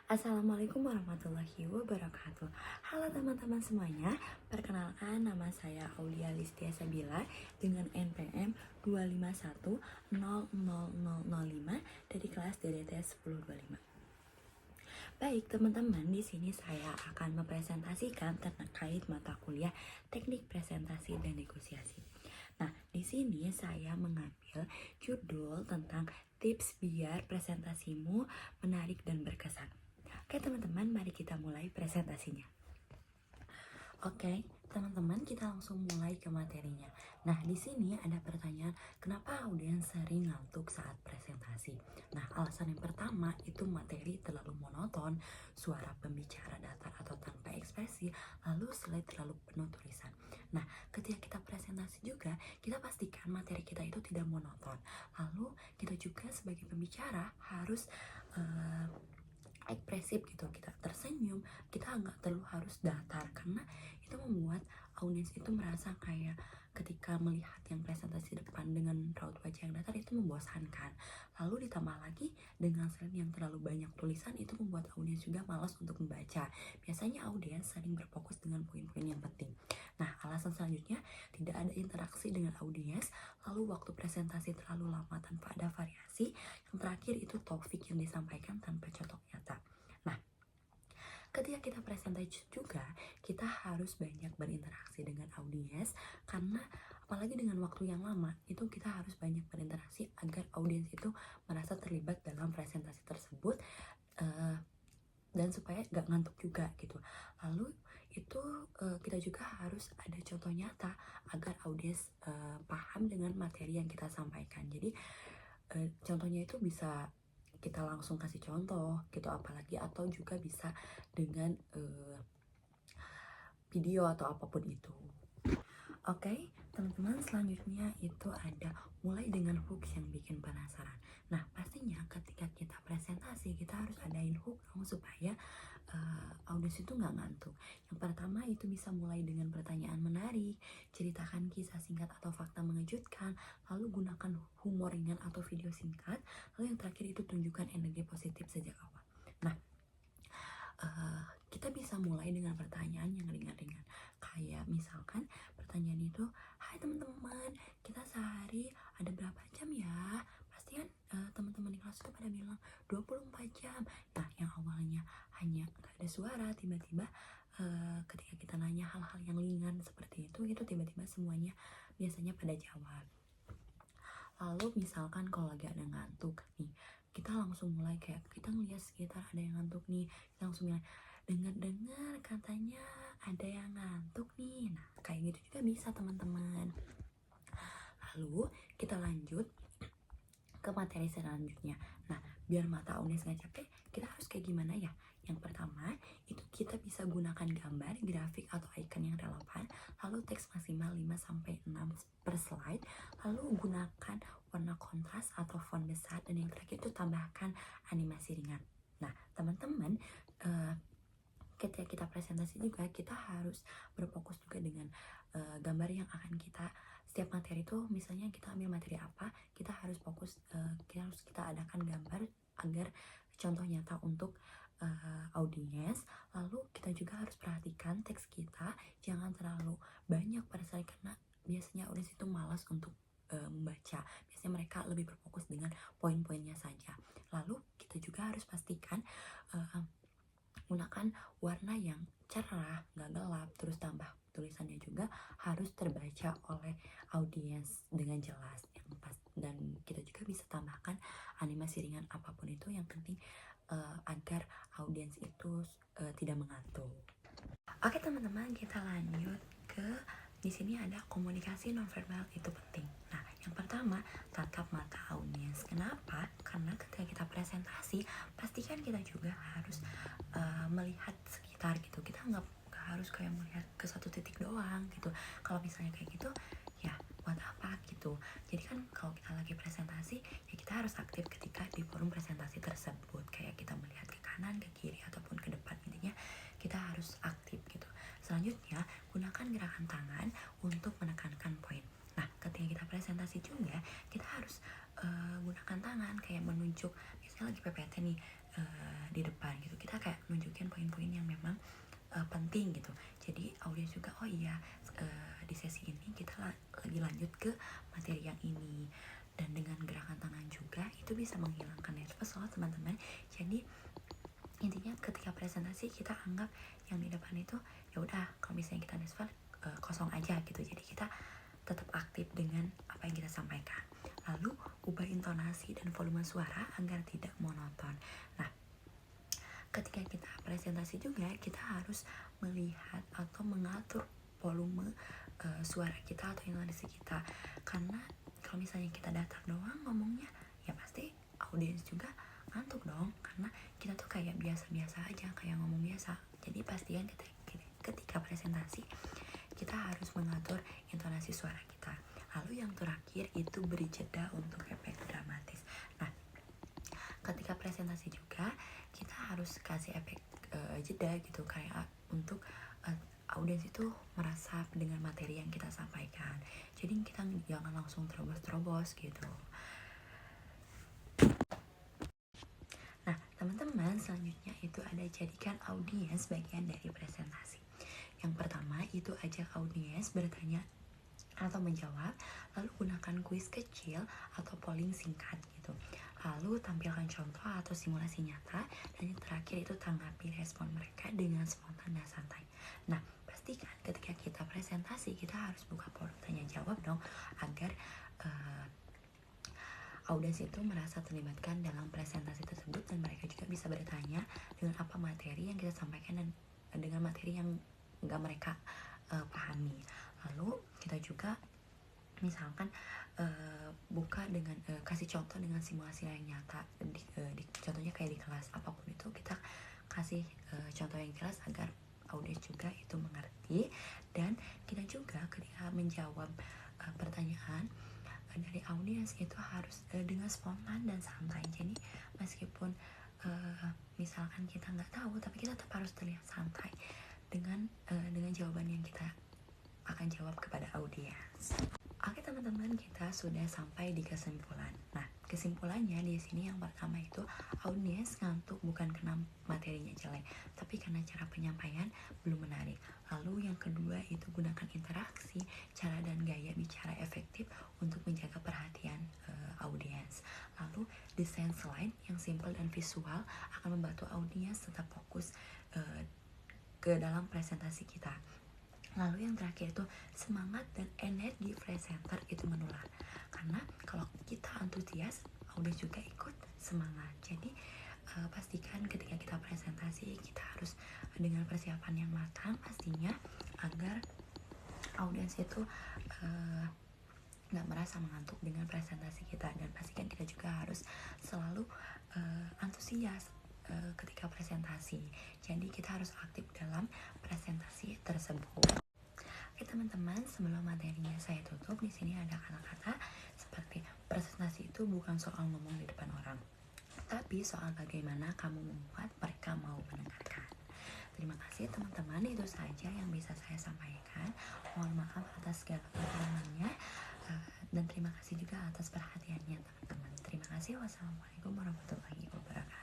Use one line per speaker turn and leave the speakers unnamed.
Assalamualaikum warahmatullahi wabarakatuh. Halo teman-teman semuanya, perkenalkan nama saya Aulia Listia Sabila dengan NPM 2510005 dari kelas DDT 1025. Baik teman-teman, di sini saya akan mempresentasikan terkait mata kuliah Teknik Presentasi dan Negosiasi. Nah, di sini saya mengambil judul tentang tips biar presentasimu menarik dan berkesan. Oke teman-teman, mari kita mulai presentasinya. Oke, teman-teman, kita langsung mulai ke materinya. Nah, di sini ada pertanyaan, kenapa audiens sering ngantuk saat presentasi? Nah, alasan yang pertama itu materi terlalu monoton, suara pembicara datar atau tanpa ekspresi, lalu slide terlalu penuh tulisan. Nah, ketika kita presentasi juga, kita pastikan materi kita itu tidak monoton. Lalu, kita juga sebagai pembicara harus ekspresif gitu, kita tersenyum, kita nggak terlalu harus datar karena itu membuat audiens itu merasa kayak ketika melihat yang presentasi depan dengan raut wajah yang datar itu membosankan. Lalu ditambah lagi dengan slide yang terlalu banyak tulisan itu membuat audiens juga malas untuk membaca. Biasanya audiens sering berfokus dengan poin-poin yang penting. Nah, alasan selanjutnya tidak ada interaksi dengan audiens, lalu waktu presentasi terlalu lama tanpa ada variasi. Yang terakhir itu topik yang disampaikan tanpa contoh nyata. Nah, ketika kita presentasi juga, kita harus banyak berinteraksi dengan audiens karena apalagi dengan waktu yang lama, itu kita harus banyak berinteraksi agar audiens itu merasa terlibat dalam presentasi tersebut dan supaya gak ngantuk juga gitu. Lalu itu kita juga harus ada contoh nyata agar audiens paham dengan materi yang kita sampaikan. Jadi contohnya itu bisa kita langsung kasih contoh gitu, apalagi atau juga bisa dengan video atau apapun itu. Oke, teman-teman, selanjutnya itu ada mulai dengan hook yang bikin penasaran. Nah, pastinya ketika kita presentasi kita harus adain hook dong supaya audiens itu nggak ngantuk. Yang pertama itu bisa mulai dengan pertanyaan menarik, ceritakan kisah singkat atau fakta mengejutkan, lalu gunakan humor ringan atau video singkat, lalu yang terakhir itu tunjukkan energi positif sejak awal. Nah, kita bisa mulai dengan pertanyaan yang ringan-ringan, kayak misalkan pertanyaan itu, hai teman-teman, kita sehari ada berapa jam ya? Pasti kan teman-teman di kelas itu pada bilang 24 jam. Nah, yang awalnya hanya gak ada suara, tiba-tiba ketika kita nanya hal-hal yang ringan seperti itu tiba-tiba semuanya biasanya pada jawab. Lalu misalkan kalau lagi ada ngantuk nih, kita langsung mulai kayak kita ngeliat sekitar ada yang ngantuk nih, kita langsung bilang, dengar-dengar katanya ada yang ngantuk nih. Nah, kayak gitu juga bisa teman-teman. Lalu kita lanjut ke materi selanjutnya. Nah, biar mata audiens gak capek, kita harus kayak gimana ya? Yang pertama, itu kita bisa gunakan gambar, grafik, atau icon yang relevan, lalu teks maksimal 5-6 per slide, lalu gunakan warna kontras atau font besar, dan yang terakhir itu tambahkan animasi ringan. Nah, teman-teman, ketika kita presentasi juga, kita harus berfokus juga dengan gambar yang akan kita, setiap materi itu misalnya kita ambil materi apa, kita harus fokus, kita adakan gambar agar contoh nyata untuk audiens. Lalu kita juga harus perhatikan teks kita jangan terlalu banyak pada slide karena biasanya audiens itu malas untuk membaca. Biasanya mereka lebih berfokus dengan poin-poinnya saja. Lalu kita juga harus pastikan gunakan warna yang cerah, nggak gelap, terus tambah tulisannya juga harus terbaca oleh audiens dengan jelas yang pas, dan kita juga bisa tambahkan animasi ringan apapun itu, yang penting agar audiens itu tidak mengantuk. Oke teman-teman, kita lanjut ke di sini ada komunikasi nonverbal itu penting. Nah, yang pertama tatap mata audiens. Kenapa? Karena ketika kita presentasi, pastikan kita juga harus melihat sekitar gitu. Kita nggak harus kayak melihat ke satu titik doang gitu. Kalau misalnya kayak gitu, ya buat apa gitu. Jadi kan kalau kita lagi presentasi, ya kita harus aktif ketika di forum presentasi tersebut. Kayak kita melihat ke kanan, ke kiri, ataupun ke depan. Intinya kita harus aktif gitu. Selanjutnya, gunakan gerakan tangan untuk menekankan poin. Nah, ketika kita presentasi juga, kita harus gunakan tangan kayak menunjuk, misalnya lagi PPT nih di depan gitu. Kita nunjukin poin-poin yang memang penting gitu. Jadi audiens juga oh iya di sesi ini kita lagi lanjut ke materi yang ini, dan dengan gerakan tangan juga itu bisa menghilangkan nervous loh teman-teman. Jadi intinya ketika presentasi kita anggap yang di depan itu ya udah, kalau misalnya kita nervous kosong aja gitu. Jadi kita tetap aktif dengan apa yang kita sampaikan. Lalu ubah intonasi dan volume suara agar tidak monoton. Nah, ketika kita presentasi juga kita harus melihat atau mengatur volume suara kita atau intonasi kita, karena kalau misalnya kita datar doang ngomongnya ya pasti audiens juga ngantuk dong, karena kita tuh kayak biasa-biasa aja, kayak ngomong biasa. Jadi pastikan ketika presentasi kita harus mengatur intonasi suara kita. Lalu yang terakhir itu beri jeda untuk efek dramatis. Nah, ketika presentasi juga kita harus kasih efek jeda gitu, kayak untuk audiens itu merasa dengan materi yang kita sampaikan. Jadi kita jangan langsung terobos-terobos gitu. Nah, teman-teman, selanjutnya itu ada jadikan audiens bagian dari presentasi. Yang pertama itu ajak audiens bertanya atau menjawab, lalu gunakan kuis kecil atau polling singkat gitu. Lalu tampilkan contoh atau simulasi nyata, dan yang terakhir itu tanggapi respon mereka dengan spontan dan santai. Nah, pastikan ketika kita presentasi kita harus buka forum tanya jawab dong, agar audiens itu merasa terlibatkan dalam presentasi tersebut, dan mereka juga bisa bertanya dengan apa materi yang kita sampaikan dan dengan materi yang nggak mereka pahami. Lalu kita juga misalkan buka dengan kasih contoh dengan simulasi yang nyata, contohnya kayak di kelas apapun itu kita kasih contoh yang jelas agar audiens juga itu mengerti. Dan kita juga ketika menjawab pertanyaan dari audiens itu harus dengan spontan dan santai. Jadi meskipun misalkan kita nggak tahu, tapi kita tetap harus terlihat santai dengan jawaban yang kita akan jawab kepada audiens. Oke teman-teman, kita sudah sampai di kesimpulan. Nah, kesimpulannya di sini yang pertama itu audiens ngantuk bukan karena materinya jelek, tapi karena cara penyampaian belum menarik. Lalu yang kedua itu gunakan interaksi, cara dan gaya bicara efektif untuk menjaga perhatian audiens. Lalu desain slide yang simple dan visual akan membantu audiens tetap fokus ke dalam presentasi kita. Lalu yang terakhir itu semangat dan energi presenter itu menular, karena kalau kita antusias audiens juga ikut semangat. Jadi pastikan ketika kita presentasi kita harus dengan persiapan yang matang pastinya, agar audiens itu nggak merasa mengantuk dengan presentasi kita. Dan pastikan kita juga harus selalu antusias ketika presentasi. Jadi kita harus aktif dalam presentasi tersebut. Oke teman-teman, sebelum materinya saya tutup, di sini ada kata-kata seperti presentasi itu bukan soal ngomong di depan orang, tapi soal bagaimana kamu membuat mereka mau mendengarkan. Terima kasih teman-teman, itu saja yang bisa saya sampaikan. Mohon maaf atas segala kekurangannya, dan terima kasih juga atas perhatiannya teman-teman. Terima kasih. Wassalamualaikum warahmatullahi wabarakatuh.